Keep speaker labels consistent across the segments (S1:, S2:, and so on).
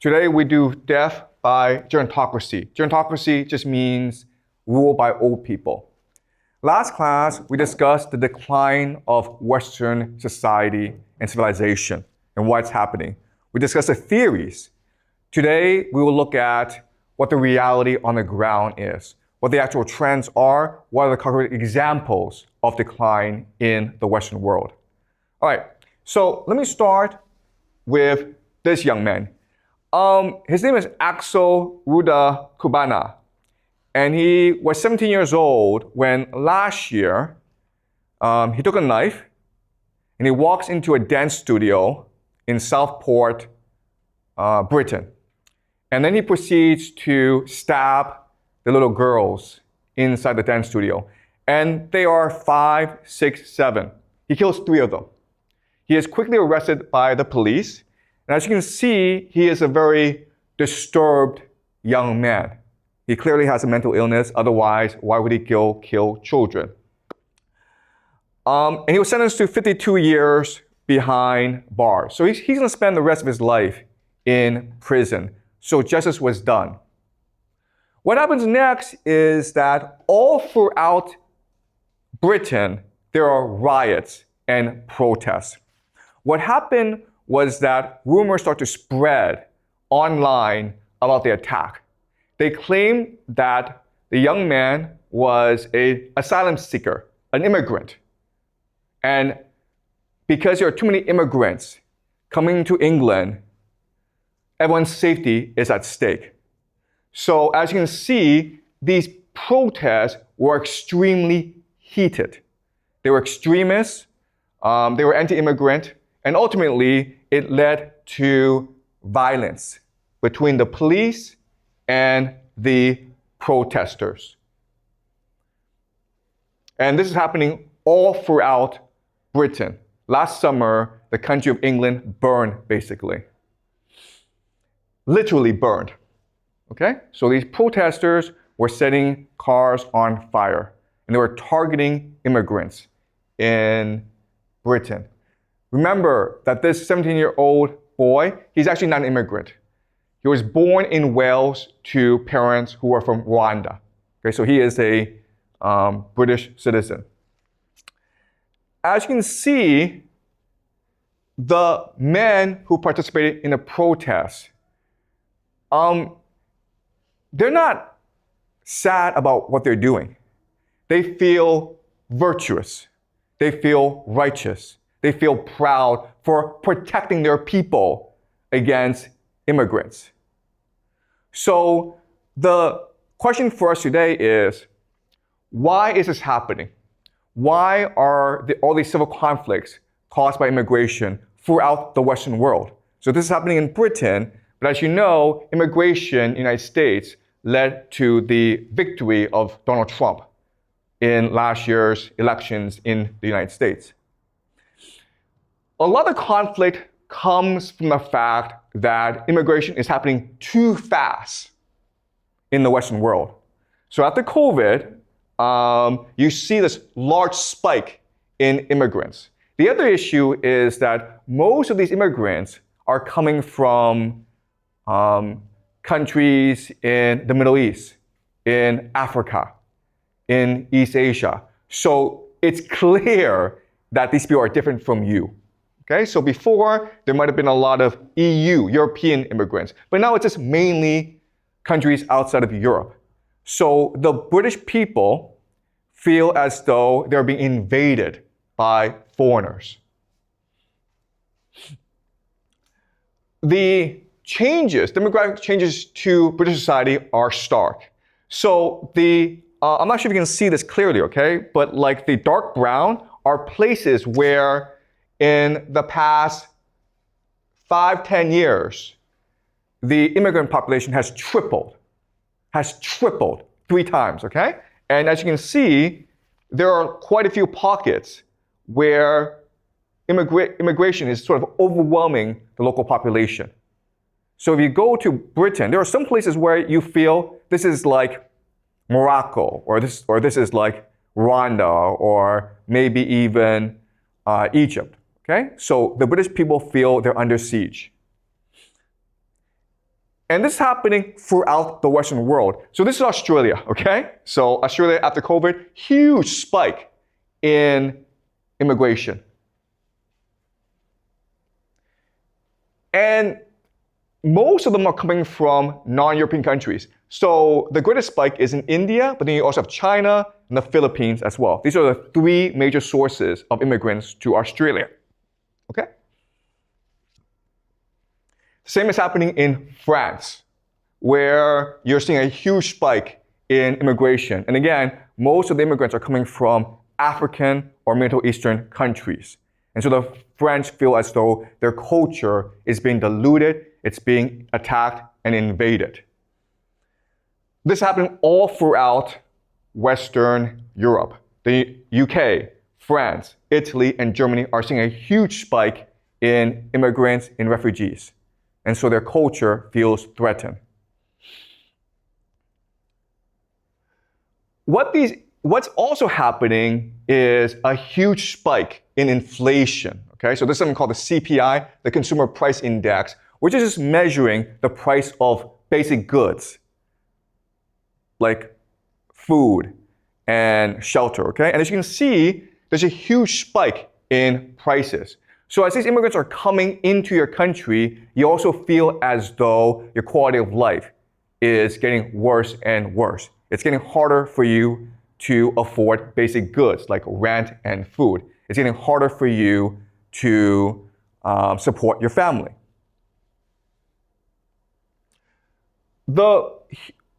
S1: Today we do death by gerontocracy. Gerontocracy just means rule by old people. Last class, we discussed the decline of Western society and civilization and what's happening. We discussed the theories. Today, we will look at what the reality on the ground is, what the actual trends are, what are the concrete examples of decline in the Western world. All right, so let me start with this young man. His name is Axel Ruda Cubana, and he was 17 years old when last year he took a knife and he walks into a dance studio in Southport, Britain. And then he proceeds to stab the little girls inside the dance studio. And they are 5, 6, 7. He kills 3 of them. He is quickly arrested by the police. And as you can see, he is a very disturbed young man. He clearly has a mental illness. Otherwise, why would he kill children? And he was sentenced to 52 years behind bars. So he's going to spend the rest of his life in prison. So justice was done. What happens next is that all throughout Britain, there are riots and protests. What happened was that rumors start to spread online about the attack. They claimed that the young man was an asylum seeker, an immigrant. And because there are too many immigrants coming to England, everyone's safety is at stake. So as you can see, these protests were extremely heated. They were extremists, they were anti-immigrant, and ultimately it led to violence between the police and the protesters. And this is happening all throughout Britain. Last summer, the country of England burned, basically. Literally burned. Okay? So these protesters were setting cars on fire, and they were targeting immigrants in Britain. Remember that this 17-year-old boy, he's actually not an immigrant. He was born in Wales to parents who are from Rwanda. Okay, so he is a British citizen. As you can see, the men who participated in the protests, they're not sad about what they're doing. They feel virtuous. They feel righteous. They feel proud for protecting their people against immigrants. So the question for us today is, why is this happening? Why are all these civil conflicts caused by immigration throughout the Western world? So this is happening in Britain, but as you know, immigration in the United States led to the victory of Donald Trump in last year's elections in the United States. A lot of conflict comes from the fact that immigration is happening too fast in the Western world. So after COVID, you see this large spike in immigrants. The other issue is that most of these immigrants are coming from countries in the Middle East, in Africa, in East Asia. So it's clear that these people are different from you. Okay, so before, there might have been a lot of EU, European immigrants, but now it's just mainly countries outside of Europe. So the British people feel as though they're being invaded by foreigners. The demographic changes to British society are stark. So I'm not sure if you can see this clearly, okay, but like the dark brown are places where in the past 5-10 years, the immigrant population has tripled 3 times, okay? And as you can see, there are quite a few pockets where immigration is sort of overwhelming the local population. So if you go to Britain, there are some places where you feel this is like Morocco, or this is like Rwanda, or maybe even Egypt. Okay? So the British people feel they're under siege. And this is happening throughout the Western world. So this is Australia, okay? So Australia after COVID, huge spike in immigration. And most of them are coming from non-European countries. So the greatest spike is in India, but then you also have China and the Philippines as well. These are the three major sources of immigrants to Australia, okay? Same is happening in France, where you're seeing a huge spike in immigration. And again, most of the immigrants are coming from African or Middle Eastern countries. And so the French feel as though their culture is being diluted, it's being attacked and invaded. This happened all throughout Western Europe. The UK, France, Italy, and Germany are seeing a huge spike in immigrants and refugees. And so their culture feels threatened. What's also happening is a huge spike in inflation. Okay, so there's something called the CPI, the Consumer Price Index, which is just measuring the price of basic goods like food and shelter. Okay, and as you can see, there's a huge spike in prices. So as these immigrants are coming into your country, you also feel as though your quality of life is getting worse and worse. It's getting harder for you to afford basic goods like rent and food. It's getting harder for you to support your family. The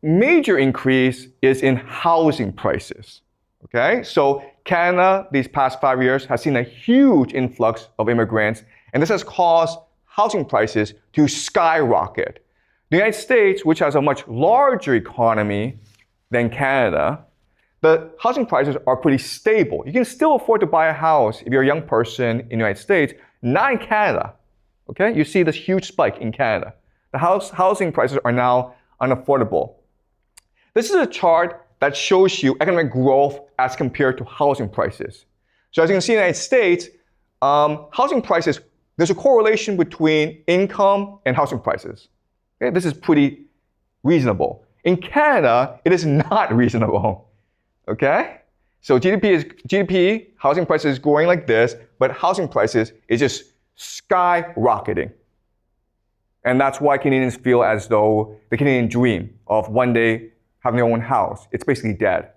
S1: major increase is in housing prices. Okay, so Canada, these past 5 years, has seen a huge influx of immigrants, and this has caused housing prices to skyrocket. The United States, which has a much larger economy than Canada, the housing prices are pretty stable. You can still afford to buy a house if you're a young person in the United States, not in Canada. Okay, you see this huge spike in Canada. The housing prices are now unaffordable. This is a chart that shows you economic growth as compared to housing prices. So as you can see in the United States, housing prices, there's a correlation between income and housing prices. Okay? This is pretty reasonable. In Canada, it is not reasonable. Okay? So GDP, housing prices is growing like this, but housing prices is just skyrocketing. And that's why Canadians feel as though the Canadian dream of one day having their own house, it's basically dead.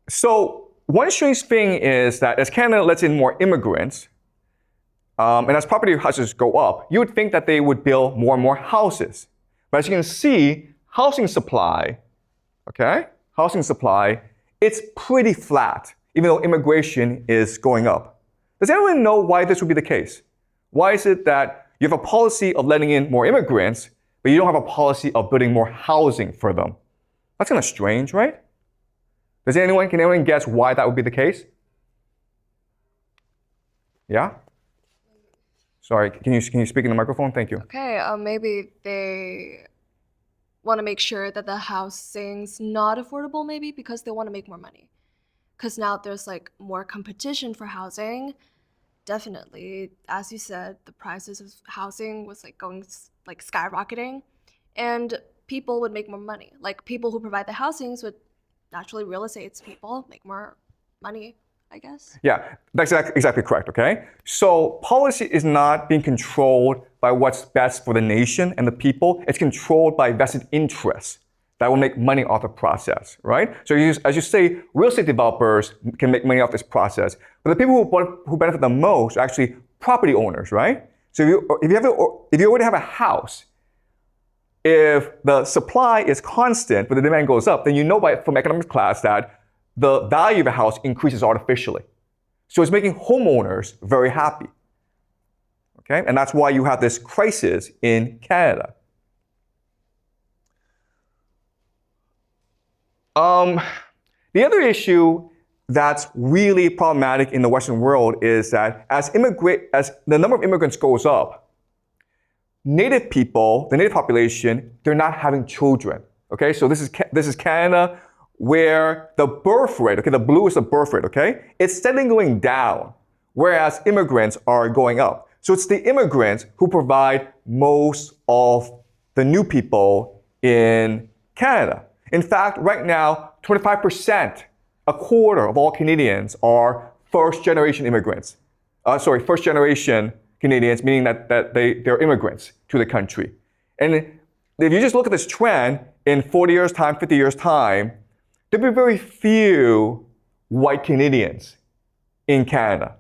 S1: So one strange thing is that as Canada lets in more immigrants, and as property prices go up, you would think that they would build more and more houses. But as you can see, housing supply, it's pretty flat, even though immigration is going up. Does anyone know why this would be the case? Why is it that you have a policy of letting in more immigrants, but you don't have a policy of building more housing for them? That's kind of strange, right? Can anyone guess why that would be the case? Yeah? Sorry, can you speak in the microphone? Thank you.
S2: Okay, maybe they want to make sure that the housing's not affordable, maybe because they want to make more money. Because now there's like more competition for housing. Definitely, as you said, the prices of housing was like going like skyrocketing, and people would make more money. Like people who provide the housings would naturally, real estate people make more money, I guess.
S1: Yeah, that's exactly correct, okay? So policy is not being controlled by what's best for the nation and the people. It's controlled by vested interests that will make money off the process, right? So as you say, real estate developers can make money off this process, but the people who benefit the most are actually property owners, right? So if you already have a house, if the supply is constant but the demand goes up, then you know from economics class that the value of a house increases artificially. So it's making homeowners very happy. Okay? And that's why you have this crisis in Canada. The other issue that's really problematic in the Western world is that as the number of immigrants goes up, native people, the native population, they're not having children. Okay, so this is Canada, where the birth rate, okay, the blue is the birth rate, okay, it's steadily going down, whereas immigrants are going up. So it's the immigrants who provide most of the new people in Canada. In fact, right now, 25%, a quarter of all Canadians are first-generation immigrants. First-generation Canadians, meaning that they're immigrants to the country. And if you just look at this trend, in 40 years' time, 50 years' time, there'll be very few white Canadians in Canada.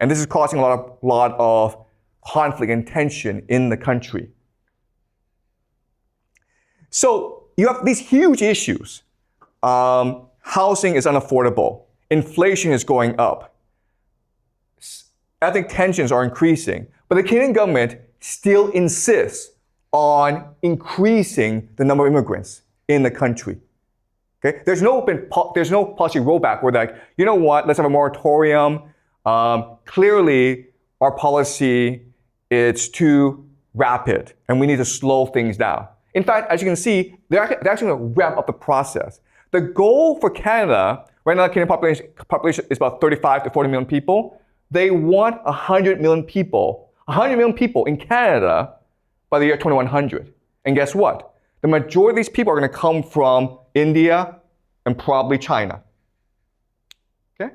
S1: And this is causing a lot of conflict and tension in the country. So you have these huge issues. Housing is unaffordable. Inflation is going up. Ethnic tensions are increasing. But the Canadian government still insists on increasing the number of immigrants in the country. Okay? There's no policy rollback where like, you know what, let's have a moratorium. Clearly, our policy is too rapid and we need to slow things down. In fact, as you can see, they're actually going to ramp up the process. The goal for Canada, right now the Canadian population is about 35 to 40 million people. They want 100 million people in Canada by the year 2100. And guess what? The majority of these people are going to come from India and probably China. Okay?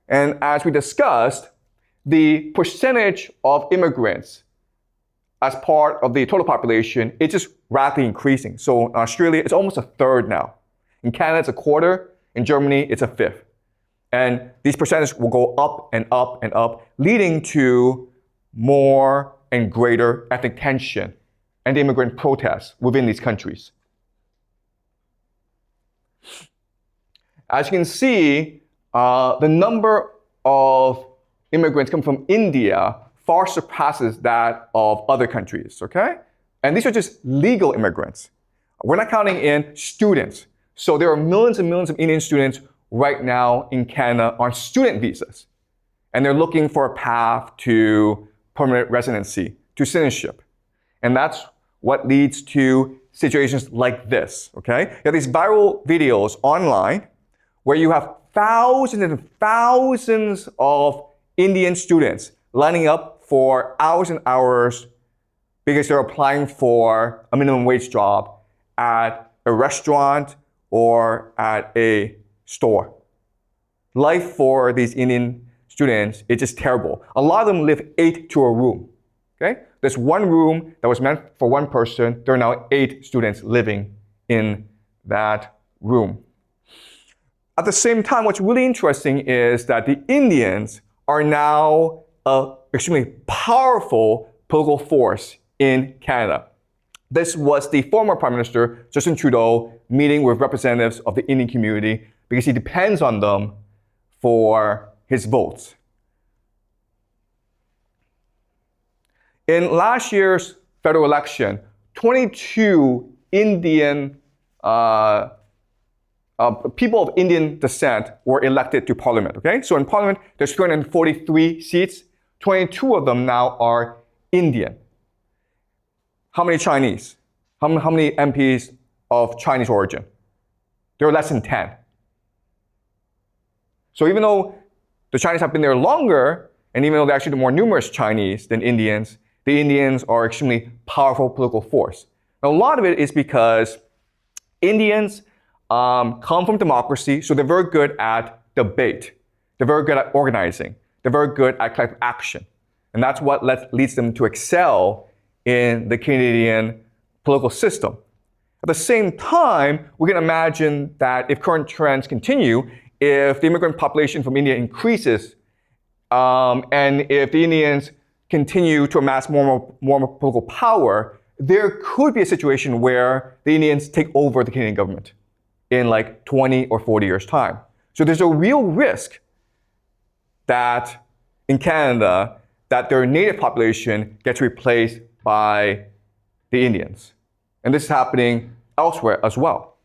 S1: And as we discussed, the percentage of immigrants as part of the total population, it's just rapidly increasing. So in Australia, it's almost a third now. In Canada, it's a quarter. In Germany, it's a fifth. And these percentages will go up and up and up, leading to more and greater ethnic tension and immigrant protests within these countries. As you can see, the number of immigrants coming from India far surpasses that of other countries, okay? And these are just legal immigrants. We're not counting in students. So there are millions and millions of Indian students right now in Canada on student visas. And they're looking for a path to permanent residency, to citizenship. And that's what leads to situations like this, okay? You have these viral videos online where you have thousands and thousands of Indian students lining up for hours and hours because they're applying for a minimum wage job at a restaurant or at a store. Life for these Indian students is just terrible. A lot of them live 8 to a room. Okay? There's one room that was meant for one person. There are now 8 students living in that room. At the same time, what's really interesting is that the Indians are now an extremely powerful political force in Canada. This was the former Prime Minister, Justin Trudeau, meeting with representatives of the Indian community because he depends on them for his votes. In last year's federal election, 22 Indian people of Indian descent were elected to parliament, okay? So in parliament, there's 243 seats. 22 of them now are Indian. How many Chinese? How many MPs of Chinese origin? There are less than 10. So even though the Chinese have been there longer, and even though they're actually the more numerous Chinese than Indians, the Indians are an extremely powerful political force. Now, a lot of it is because Indians come from democracy, so they're very good at debate. They're very good at organizing. They're very good at collective action. And that's what leads them to excel in the Canadian political system. At the same time, we can imagine that if current trends continue, if the immigrant population from India increases, and if the Indians continue to amass more political power, there could be a situation where the Indians take over the Canadian government in like 20 or 40 years' time. So there's a real risk that in Canada, that their native population gets replaced by the Indians. And this is happening elsewhere as well.